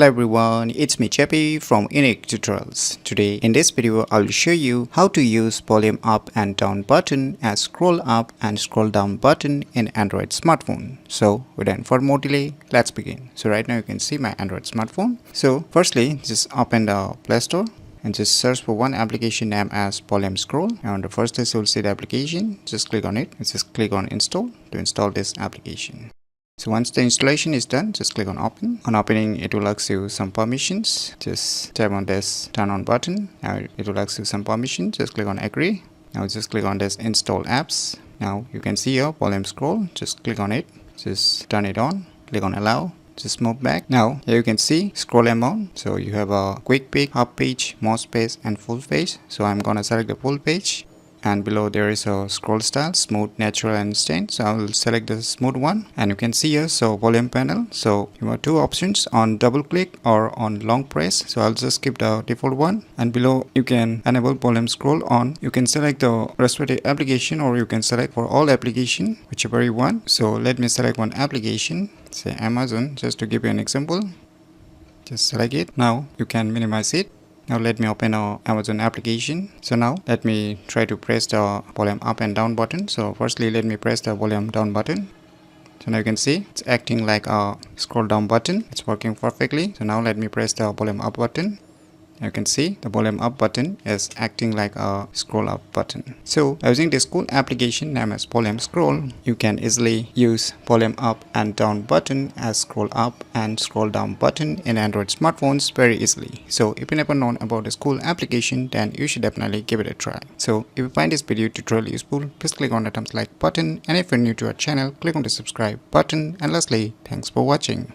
Hello everyone, it's me Chappy from UniqueTutorials. Today in this video I will show you how to use volume up and down button as scroll up and scroll down button in Android smartphone. So without further more delay, let's begin. So right now you can see my Android smartphone. So firstly just open the Play Store and just search for one application named as volume scroll. And on the first list you will see the application. Just click on it and just click on install to install this application. So once the installation is done, just click on open. On opening, it will ask you some permissions. Just tap on this turn on button. Now it will ask you some permissions. Just click on agree. Now just click on this install apps. Now you can see your volume scroll. Just click on it. Just turn it on. Click on allow. Just move back. Now here you can see scroll amount. So you have a quick pick, half page, more space and full page. So I'm gonna select the full page. And below there is a scroll style, smooth, natural and instant. So I will select the smooth one, and you can see here so volume panel. So you have two options, on double click or on long press. So I'll just skip the default one, and below you can enable volume scroll on. You can select the respective application or you can select for all application, whichever you want. So let me select one application, say Amazon, just to give you an example. Just select it. Now you can minimize it. Now let me open our Amazon application. So now let me try to press the volume up and down button. So firstly let me press the volume down button. So now you can see it's acting like a scroll down button. It's working perfectly. So now let me press the volume up button. You can see the volume up button is acting like a scroll up button. So using this cool application named as volume scroll, you can easily use volume up and down button as scroll up and scroll down button in Android smartphones very easily. So if you never known about this cool application, then you should definitely give it a try. So if you find this video tutorial useful, please click on the thumbs like button, and if you're new to our channel, click on the subscribe button, and lastly, thanks for watching.